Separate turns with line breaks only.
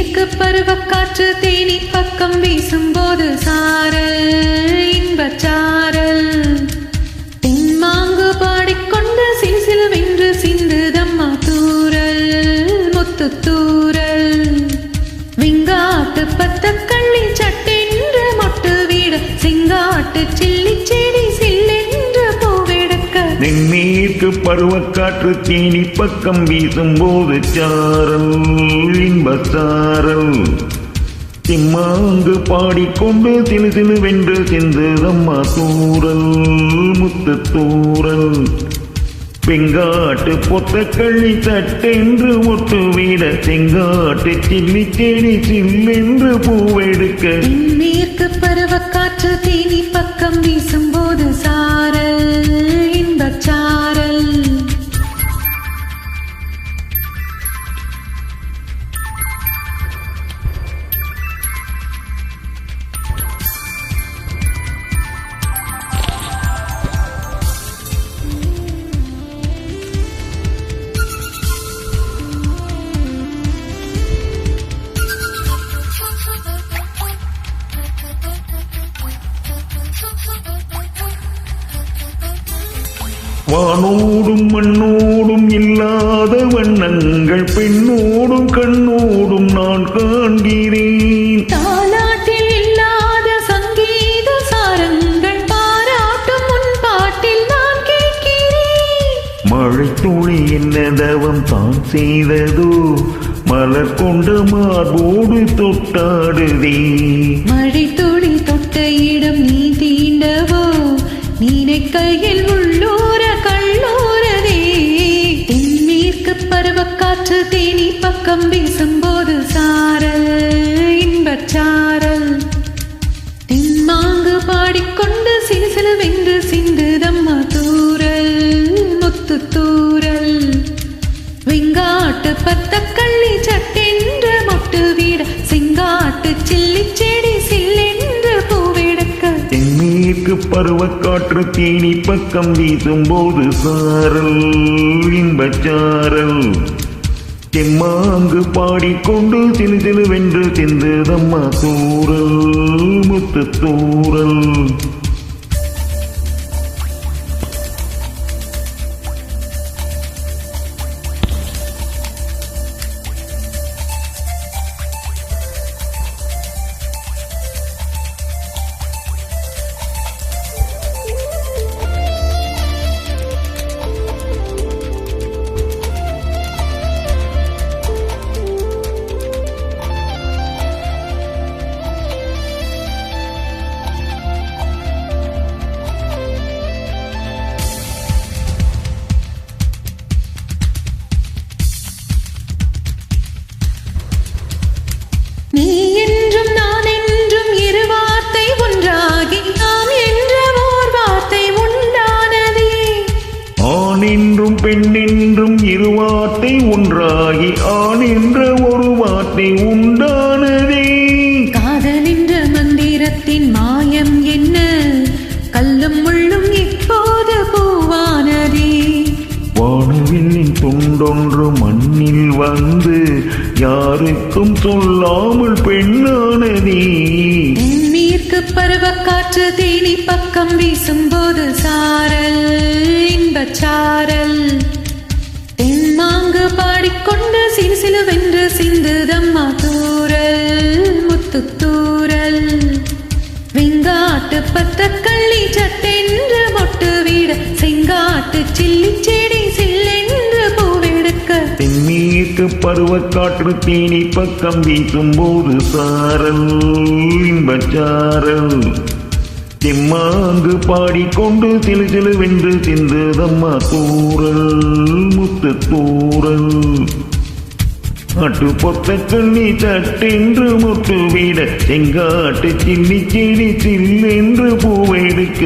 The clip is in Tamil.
தென்மேற்கு பருவக்காற்று தேனி பக்கம் வீசும்போது சாரல் இன்பச்சாரல் தென்மாங்கு பாடிக்கொண்டு சிலுசிலுவென்று சிந்துதம்மா தூரல் முத்து தூரல் விங்காட்டு பத்தக்கள்ளி சட்டென்று மொட்டு வீட சிங்காட்டு சில்லி செடி சில்லென்று பூவெடுக்க
தென்மேற்கு பருவக்காற்று தேனி பக்கம் வீசும்போது சாரல் இன்பச்சாரல் திம்மாங்கு பாடிக்கொண்டு சிலுசிலுவென்று சிந்துதம்மா தூரல் முத்து தூரல் பெங்காட்டு பொத்தக்கள்ளி தட்டென்று ஒட்டு வீட செங்காட்டு சில்லி செடி சில்லென்று பூவெடுக்க
தென்மேற்கு பருவக்காற்று தேனி பக்கம் வீசும்போது சாரல் இன்பச்சாரல்
வானோடும் மண்ணோடும் இல்லாத வண்ணங்கள் பெண்ணோடும் கண்ணோடும் நான் காண்கிறேன்
தாலாட்டில் இல்லாத சங்கீத சாரங்கள் பாராட்டும் முன் பாட்டில் நான் கேட்கிறேன்
மழை துளி என்ன தவம் தான் செய்ததோ மலர் கொண்ட மார்போடு தொட்டாடுதே
மழை துளி தொட்ட இடம் நீ தீண்டவோ நீனை கையில் உள்ளூர கள்ளூரதே தென்மேற்கு பருவக்காற்று தேனி பக்கம் வீசும்போது சாரல் இன்பச்சாரல் தென்மாங்கு பாடிக்கொண்டு சிலுசிலுவென்று சிந்துதம்மா தூரல் முத்து தூரல் விங்காட்டு பத்தக்கள்ளி சட்டென்று மொட்டு வீட சிங்காட்டு சில்லி செடி சில்லென்று பூவெடுக்க
தென்மேற்கு பருவக்காற்று தேனி பக்கம் வீசும்போது சாரல் இன்பச்சாரல் தெம்மாங்கு பாடிக்கொண்டு சிலுசிலுவென்று சிந்துதம்மா தூரல் முத்து தூரல்
நீ என்றும் நான் என்றும் இரு வார்த்தை ஒன்றாகி நான் என்ற ஓர் வார்த்தை உண்டானதே
ஆண் என்றும் பெண் என்றும் இரு வார்த்தை ஒன்றாகி ஆண் என்ற ஒரு வார்த்தை உண்டானதே
காதல் என்ற மந்திரத்தின் மாயம் என்ன கல்லும் முள்ளும் இப்போது பூவானதே
வானவில்லின் துண்டொன்று மண்ணில் வந்து யாருக்கும் சொல்லாமல் பெண்ணானதே
தென்மேற்கு பருவக்காற்று தேனி பக்கம் வீசும்போது சாரல் இன்பச்சாரல் தென்மாங்கு பாடிக்கொண்டு சிலுசிலுவென்று சிந்துதம்மா தூரல் முத்து தூரல் விங்காட்டு பத்தக்கள்ளி சட்டென்று மொட்டு வீட செங்காட்டு சில்லி செடி சில்லென்று பூவெடுக்க
தென்மேற்கு பருவக்காற்று தேனி பக்கம் வீசும்போது சாரல் இன்பச்சாரல் தெம்மாங்கு பாடிக்கொண்டு சிலுசிலுவென்று சிந்துதம்மா தூரல் முத்து தூரல் அட்டு பொத்தக்கள்ளி சட்டென்று முட்டு வீட செங்காட்டு சில்லி செடி சில்லென்று பூவெடுக்க